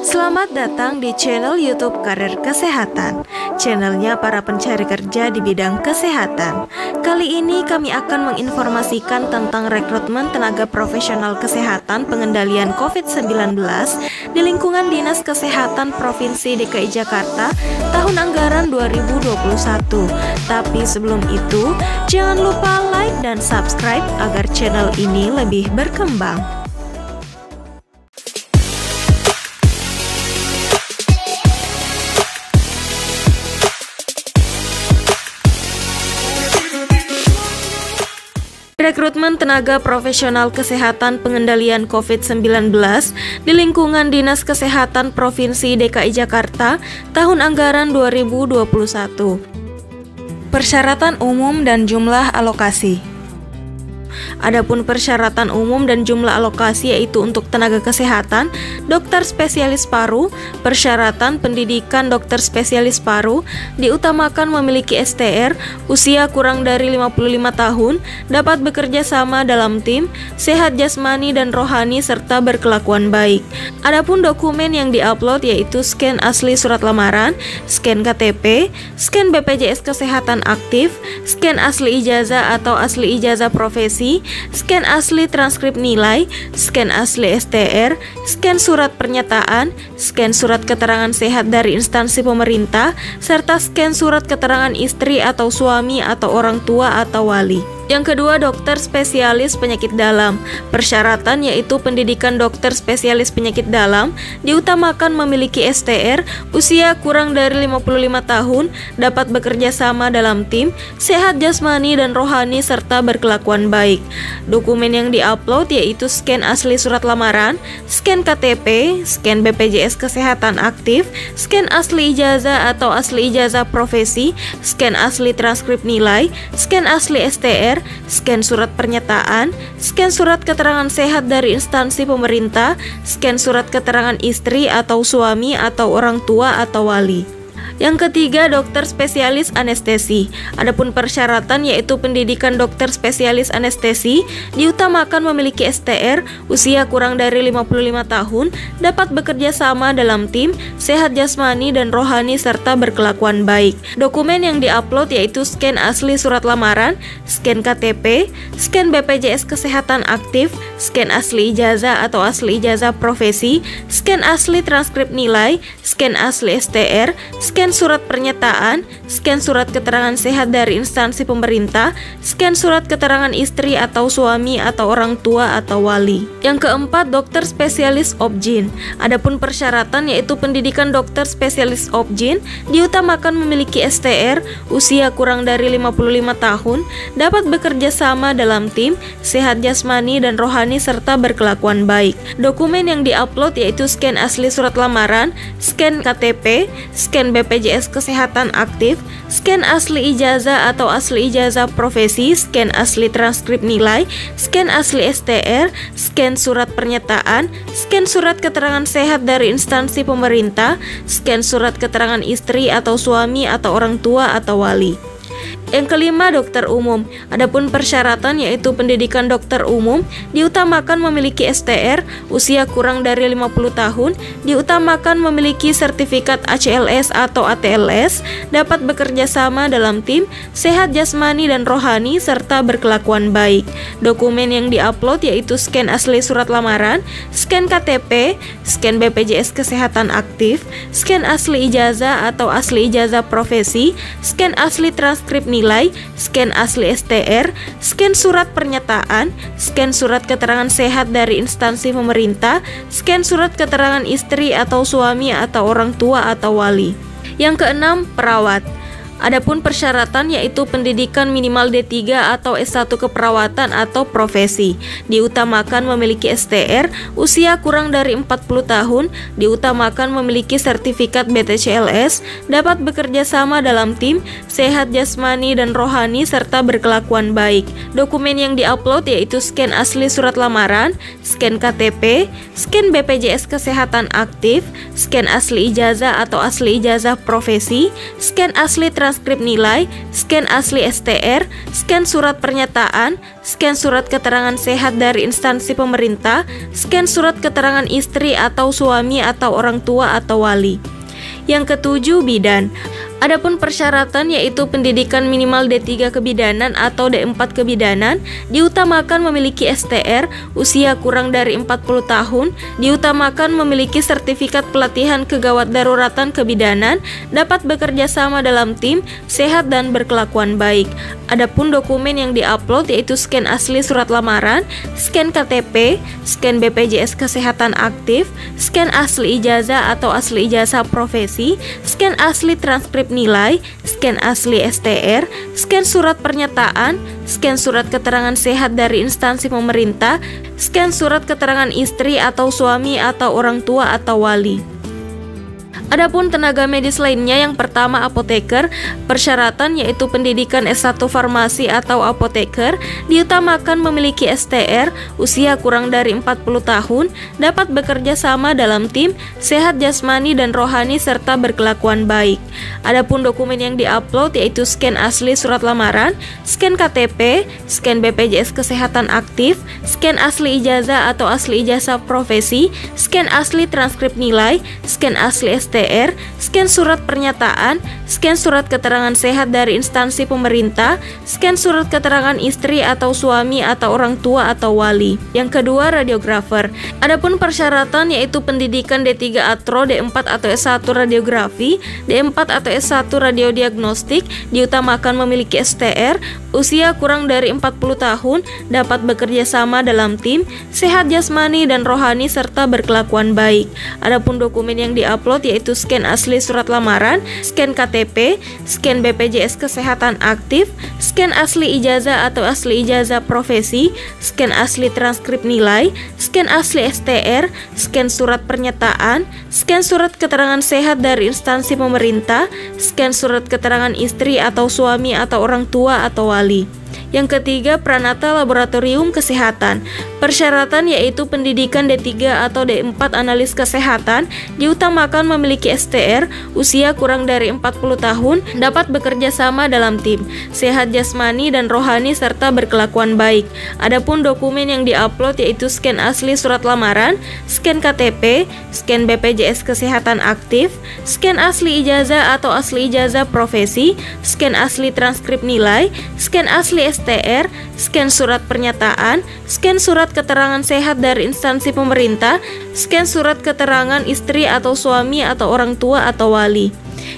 Selamat datang di channel YouTube Karir Kesehatan, channelnya para pencari kerja di bidang kesehatan. Kali ini kami akan menginformasikan tentang rekrutmen tenaga profesional kesehatan pengendalian COVID-19 di lingkungan Dinas Kesehatan Provinsi DKI Jakarta tahun anggaran 2021. Tapi sebelum itu, jangan lupa like dan subscribe agar channel ini lebih berkembang. Rekrutmen tenaga profesional kesehatan pengendalian COVID-19 di lingkungan Dinas Kesehatan Provinsi DKI Jakarta tahun anggaran 2021. Persyaratan umum dan jumlah alokasi. Adapun persyaratan umum dan jumlah alokasi yaitu untuk tenaga kesehatan, dokter spesialis paru, persyaratan pendidikan dokter spesialis paru, diutamakan memiliki STR, usia kurang dari 55 tahun, dapat bekerja sama dalam tim, sehat jasmani dan rohani serta berkelakuan baik. Adapun dokumen yang diupload yaitu scan asli surat lamaran, scan KTP, scan BPJS Kesehatan aktif, scan asli ijazah atau asli ijazah profesi, scan asli transkrip nilai, scan asli STR, scan surat pernyataan, scan surat keterangan sehat dari instansi pemerintah, serta scan surat keterangan istri atau suami atau orang tua atau wali. Yang kedua, dokter spesialis penyakit dalam. Persyaratan yaitu pendidikan dokter spesialis penyakit dalam, diutamakan memiliki STR, usia kurang dari 55 tahun, dapat bekerja sama dalam tim, sehat jasmani dan rohani serta berkelakuan baik. Dokumen yang diupload yaitu scan asli surat lamaran, scan KTP, scan BPJS Kesehatan aktif, scan asli ijazah atau asli ijazah profesi, scan asli transkrip nilai, scan asli STR, scan surat pernyataan, scan surat keterangan sehat dari instansi pemerintah, scan surat keterangan istri atau suami atau orang tua atau wali. Yang ketiga, dokter spesialis anestesi. Adapun persyaratan yaitu pendidikan dokter spesialis anestesi, diutamakan memiliki STR, usia kurang dari 55 tahun, dapat bekerja sama dalam tim, sehat jasmani dan rohani serta berkelakuan baik. Dokumen yang diupload yaitu scan asli surat lamaran, scan KTP, scan BPJS Kesehatan aktif, scan asli ijazah atau asli ijazah profesi, scan asli transkrip nilai, scan asli STR, scan surat pernyataan, scan surat keterangan sehat dari instansi pemerintah, scan surat keterangan istri atau suami atau orang tua atau wali. Yang keempat, dokter spesialis obgyn. Adapun persyaratan yaitu pendidikan dokter spesialis obgyn, diutamakan memiliki STR, usia kurang dari 55 tahun, dapat bekerja sama dalam tim, sehat jasmani dan rohani serta berkelakuan baik. Dokumen yang diupload yaitu scan asli surat lamaran, scan KTP, scan BPJS Kesehatan aktif, scan asli ijazah atau asli ijazah profesi, scan asli transkrip nilai, scan asli STR, scan surat pernyataan, scan surat keterangan sehat dari instansi pemerintah, scan surat keterangan istri atau suami atau orang tua atau wali. Yang kelima, dokter umum. Adapun persyaratan yaitu pendidikan dokter umum, diutamakan memiliki STR, usia kurang dari 50 tahun, diutamakan memiliki sertifikat ACLS atau ATLS, dapat bekerja sama dalam tim, sehat jasmani dan rohani serta berkelakuan baik. Dokumen yang diupload yaitu scan asli surat lamaran, scan KTP, scan BPJS Kesehatan aktif, scan asli ijazah atau asli ijazah profesi, scan asli transkrip nilai, scan asli STR, scan surat pernyataan, scan surat keterangan sehat dari instansi pemerintah, scan surat keterangan istri atau suami atau orang tua atau wali. Yang keenam, perawat. Adapun persyaratan yaitu pendidikan minimal D3 atau S1 keperawatan atau profesi, diutamakan memiliki STR, usia kurang dari 40 tahun, diutamakan memiliki sertifikat BTCLS, dapat bekerja sama dalam tim, sehat jasmani dan rohani serta berkelakuan baik. Dokumen yang diupload yaitu scan asli surat lamaran, scan KTP, scan BPJS Kesehatan aktif, scan asli ijazah atau asli ijazah profesi, scan asli transkrip nilai, scan asli STR, scan surat pernyataan, scan surat keterangan sehat dari instansi pemerintah, scan surat keterangan istri atau suami atau orang tua atau wali. Yang ketujuh, bidan. Adapun persyaratan yaitu pendidikan minimal D3 kebidanan atau D4 kebidanan, diutamakan memiliki STR, usia kurang dari 40 tahun, diutamakan memiliki sertifikat pelatihan kegawat daruratan kebidanan, dapat bekerja sama dalam tim, sehat dan berkelakuan baik. Adapun dokumen yang diupload yaitu scan asli surat lamaran, scan KTP, scan BPJS Kesehatan aktif, scan asli ijazah atau asli ijazah profesi, scan asli transkrip nilai, scan asli STR, scan surat pernyataan, scan surat keterangan sehat dari instansi pemerintah, scan surat keterangan istri atau suami atau orang tua atau wali. Adapun tenaga medis lainnya, yang pertama apoteker, persyaratan yaitu pendidikan S1 farmasi atau apoteker, diutamakan memiliki STR, usia kurang dari 40 tahun, dapat bekerja sama dalam tim, sehat jasmani dan rohani serta berkelakuan baik. Adapun dokumen yang diupload yaitu scan asli surat lamaran, scan KTP, scan BPJS Kesehatan aktif, scan asli ijazah atau asli ijazah profesi, scan asli transkrip nilai, scan asli STR, scan surat pernyataan, scan surat keterangan sehat dari instansi pemerintah, scan surat keterangan istri atau suami atau orang tua atau wali. Yang kedua, radiografer. Adapun persyaratan yaitu pendidikan D3 Atro, D4 atau S1 radiografi, D4 atau S1 radiodiagnostik, diutamakan memiliki STR, usia kurang dari 40 tahun, dapat bekerja sama dalam tim, sehat jasmani dan rohani serta berkelakuan baik. Adapun dokumen yang diupload yaitu scan asli surat lamaran, scan KTP, scan BPJS Kesehatan aktif, scan asli ijazah atau asli ijazah profesi, scan asli transkrip nilai, scan asli STR, scan surat pernyataan, scan surat keterangan sehat dari instansi pemerintah, scan surat keterangan istri atau suami atau orang tua atau wali. Yang ketiga, pranata laboratorium kesehatan. Persyaratan yaitu pendidikan D3 atau D4 analis kesehatan, diutamakan memiliki STR, usia kurang dari 40 tahun, dapat bekerja sama dalam tim, sehat jasmani dan rohani serta berkelakuan baik. Adapun dokumen yang diupload yaitu scan asli surat lamaran, scan KTP, scan BPJS Kesehatan aktif, scan asli ijazah atau asli ijazah profesi, scan asli transkrip nilai, scan asli STR, scan surat pernyataan, scan surat keterangan sehat dari instansi pemerintah, scan surat keterangan istri atau suami atau orang tua atau wali.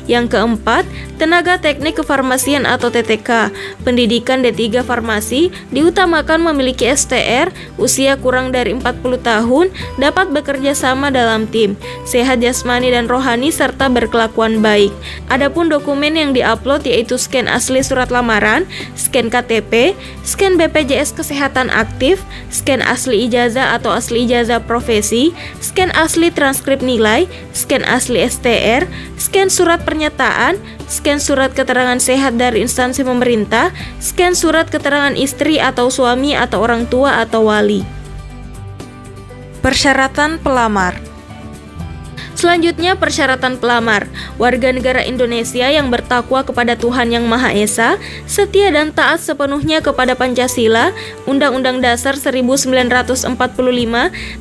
Yang keempat, tenaga teknik kefarmasian atau TTK. Pendidikan D3 farmasi, diutamakan memiliki STR, usia kurang dari 40 tahun, dapat bekerja sama dalam tim, sehat jasmani dan rohani serta berkelakuan baik. Adapun dokumen yang diupload yaitu scan asli surat lamaran, scan KTP, scan BPJS Kesehatan aktif, scan asli ijazah atau asli ijazah profesi, scan asli transkrip nilai, scan asli STR, scan surat pernyataan, scan surat keterangan sehat dari instansi pemerintah, scan surat keterangan istri atau suami atau orang tua atau wali. Persyaratan pelamar. Selanjutnya, persyaratan pelamar. Warga negara Indonesia yang bertakwa kepada Tuhan Yang Maha Esa, setia dan taat sepenuhnya kepada Pancasila, Undang-Undang Dasar 1945,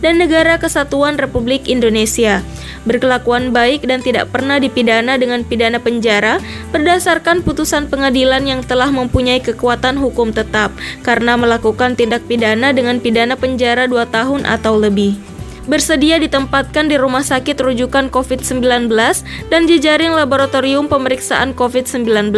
dan Negara Kesatuan Republik Indonesia. Berkelakuan baik dan tidak pernah dipidana dengan pidana penjara berdasarkan putusan pengadilan yang telah mempunyai kekuatan hukum tetap karena melakukan tindak pidana dengan pidana penjara 2 tahun atau lebih. Bersedia ditempatkan di rumah sakit rujukan COVID-19 dan jejaring laboratorium pemeriksaan COVID-19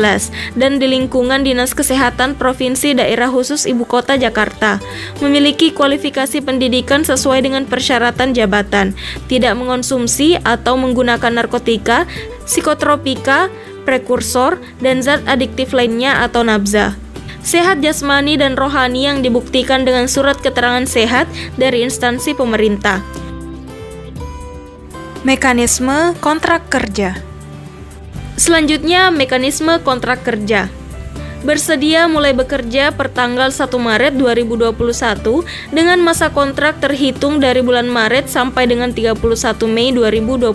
dan di lingkungan Dinas Kesehatan Provinsi Daerah Khusus Ibu Kota Jakarta. Memiliki kualifikasi pendidikan sesuai dengan persyaratan jabatan, tidak mengonsumsi atau menggunakan narkotika, psikotropika, prekursor, dan zat adiktif lainnya atau nabzah. Sehat jasmani dan rohani yang dibuktikan dengan surat keterangan sehat dari instansi pemerintah. Mekanisme kontrak kerja. Selanjutnya, mekanisme kontrak kerja. bersedia mulai bekerja per tanggal 1 Maret 2021 dengan masa kontrak terhitung dari bulan Maret sampai dengan 31 Mei 2021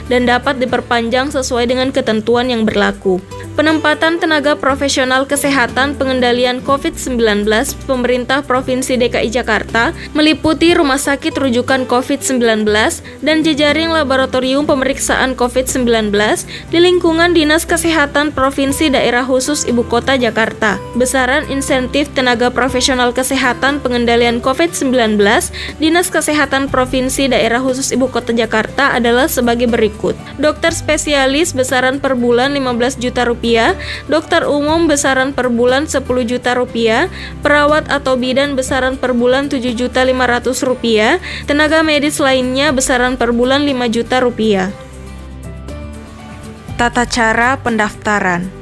dan dapat diperpanjang sesuai dengan ketentuan yang berlaku. Penempatan tenaga profesional kesehatan pengendalian COVID-19 pemerintah Provinsi DKI Jakarta meliputi rumah sakit rujukan COVID-19 dan jejaring laboratorium pemeriksaan COVID-19 di lingkungan Dinas Kesehatan Provinsi Daerah Khusus Ibu Kota Jakarta. Besaran insentif tenaga profesional kesehatan pengendalian COVID-19 Dinas Kesehatan Provinsi Daerah Khusus Ibu Kota Jakarta adalah sebagai berikut. Dokter spesialis besaran per bulan 15 juta rupiah, dokter umum besaran per bulan 10 juta rupiah, perawat atau bidan besaran per bulan 7.500.000 rupiah, tenaga medis lainnya besaran per bulan 5 juta rupiah. Tata cara pendaftaran.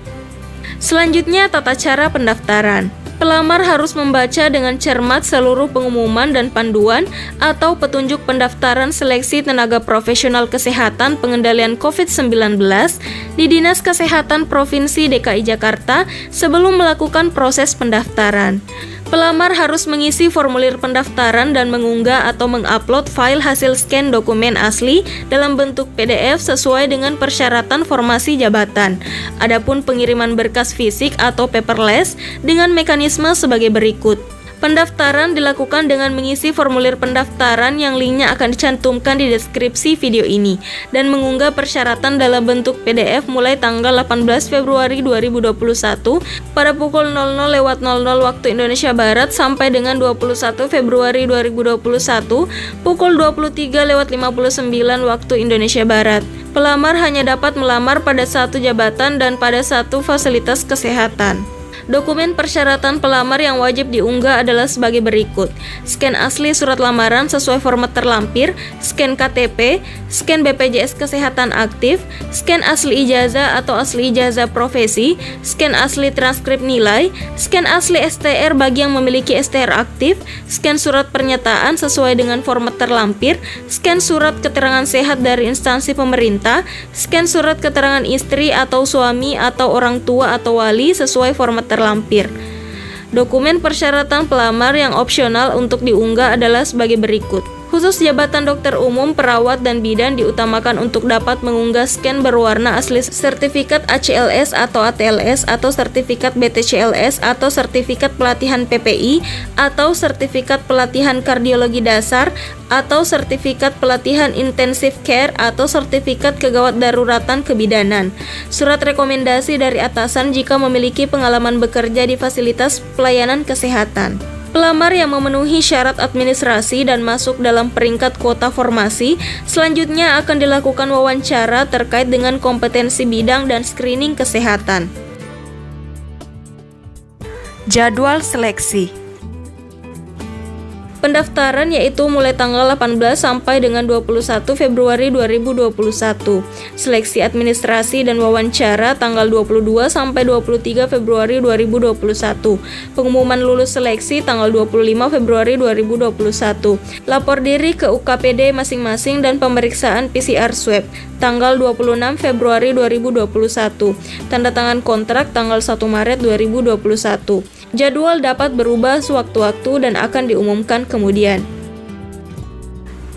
Selanjutnya, tata cara pendaftaran. Pelamar harus membaca dengan cermat seluruh pengumuman dan panduan atau petunjuk pendaftaran seleksi tenaga profesional kesehatan pengendalian COVID-19 di Dinas Kesehatan Provinsi DKI Jakarta sebelum melakukan proses pendaftaran. Pelamar harus mengisi formulir pendaftaran dan mengunggah atau mengupload file hasil scan dokumen asli dalam bentuk PDF sesuai dengan persyaratan formasi jabatan. Adapun pengiriman berkas fisik atau paperless dengan mekanisme sebagai berikut. Pendaftaran dilakukan dengan mengisi formulir pendaftaran yang linknya akan dicantumkan di deskripsi video ini dan mengunggah persyaratan dalam bentuk PDF mulai tanggal 18 Februari 2021 pada pukul 00.00 waktu Indonesia Barat sampai dengan 21 Februari 2021 pukul 23.59 waktu Indonesia Barat. Pelamar hanya dapat melamar pada satu jabatan dan pada satu fasilitas kesehatan. Dokumen persyaratan pelamar yang wajib diunggah adalah sebagai berikut: scan asli surat lamaran sesuai format terlampir, scan KTP, scan BPJS Kesehatan aktif, scan asli ijazah atau asli ijazah profesi, scan asli transkrip nilai, scan asli STR bagi yang memiliki STR aktif, scan surat pernyataan sesuai dengan format terlampir, scan surat keterangan sehat dari instansi pemerintah, scan surat keterangan istri atau suami atau orang tua atau wali sesuai format terlampir. Dokumen persyaratan pelamar yang opsional untuk diunggah adalah sebagai berikut. Khusus jabatan dokter umum, perawat, dan bidan diutamakan untuk dapat mengunggah scan berwarna asli sertifikat ACLS atau ATLS atau sertifikat BTCLS atau sertifikat pelatihan PPI atau sertifikat pelatihan kardiologi dasar atau sertifikat pelatihan intensive care atau sertifikat kegawat daruratan kebidanan. Surat rekomendasi dari atasan jika memiliki pengalaman bekerja di fasilitas pelayanan kesehatan. Pelamar yang memenuhi syarat administrasi dan masuk dalam peringkat kuota formasi, selanjutnya akan dilakukan wawancara terkait dengan kompetensi bidang dan screening kesehatan. Jadwal seleksi. Pendaftaran yaitu mulai tanggal 18 sampai dengan 21 Februari 2021. Seleksi administrasi dan wawancara tanggal 22 sampai 23 Februari 2021. Pengumuman lulus seleksi tanggal 25 Februari 2021. Lapor diri ke UKPD masing-masing dan pemeriksaan PCR swab tanggal 26 Februari 2021. Tanda tangan kontrak tanggal 1 Maret 2021. Jadwal dapat berubah sewaktu-waktu dan akan diumumkan kemudian.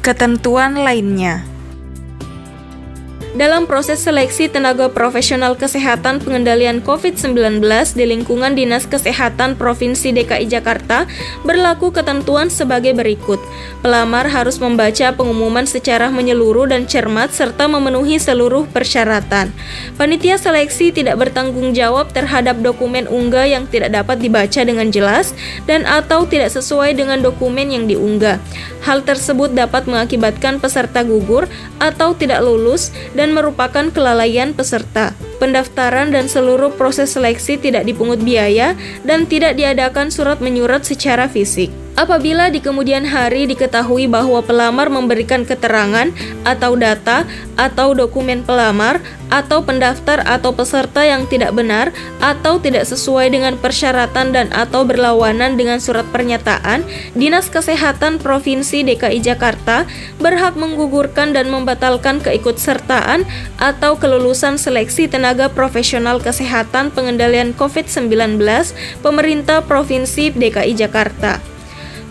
Ketentuan lainnya. Dalam proses seleksi tenaga profesional kesehatan pengendalian COVID-19 di lingkungan Dinas Kesehatan Provinsi DKI Jakarta berlaku ketentuan sebagai berikut. Pelamar harus membaca pengumuman secara menyeluruh dan cermat serta memenuhi seluruh persyaratan. Panitia seleksi tidak bertanggung jawab terhadap dokumen unggah yang tidak dapat dibaca dengan jelas dan atau tidak sesuai dengan dokumen yang diunggah. Hal tersebut dapat mengakibatkan peserta gugur atau tidak lulus dan merupakan kelalaian peserta. Pendaftaran dan seluruh proses seleksi tidak dipungut biaya dan tidak diadakan surat menyurat secara fisik. Apabila di kemudian hari diketahui bahwa pelamar memberikan keterangan atau data atau dokumen pelamar atau pendaftar atau peserta yang tidak benar atau tidak sesuai dengan persyaratan dan atau berlawanan dengan surat pernyataan, Dinas Kesehatan Provinsi DKI Jakarta berhak menggugurkan dan membatalkan keikutsertaan atau kelulusan seleksi tenaga profesional kesehatan pengendalian COVID-19 pemerintah Provinsi DKI Jakarta.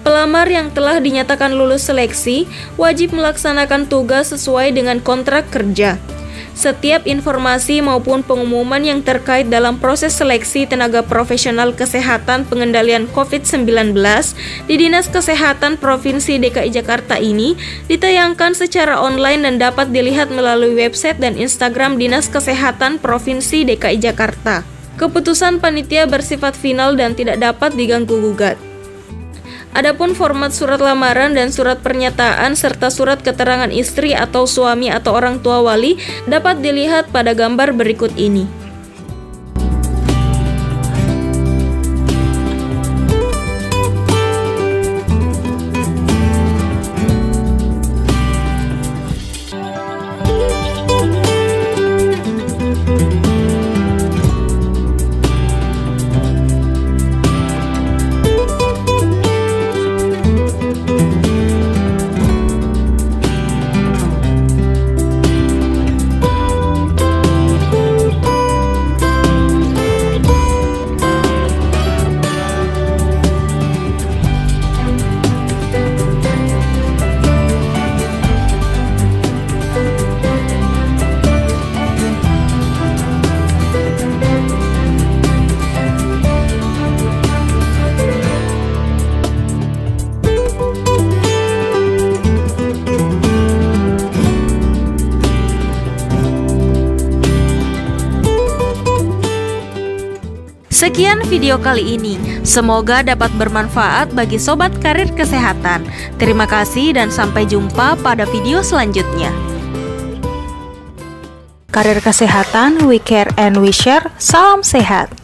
Pelamar yang telah dinyatakan lulus seleksi wajib melaksanakan tugas sesuai dengan kontrak kerja. Setiap informasi maupun pengumuman yang terkait dalam proses seleksi tenaga profesional kesehatan pengendalian COVID-19 di Dinas Kesehatan Provinsi DKI Jakarta ini ditayangkan secara online dan dapat dilihat melalui website dan Instagram Dinas Kesehatan Provinsi DKI Jakarta. Keputusan panitia bersifat final dan tidak dapat diganggu-gugat. Adapun format surat lamaran dan surat pernyataan serta surat keterangan istri atau suami atau orang tua wali dapat dilihat pada gambar berikut ini. Sekian video kali ini, semoga dapat bermanfaat bagi Sobat Karir Kesehatan. Terima kasih dan sampai jumpa pada video selanjutnya. Karir Kesehatan, we care and we share, salam sehat.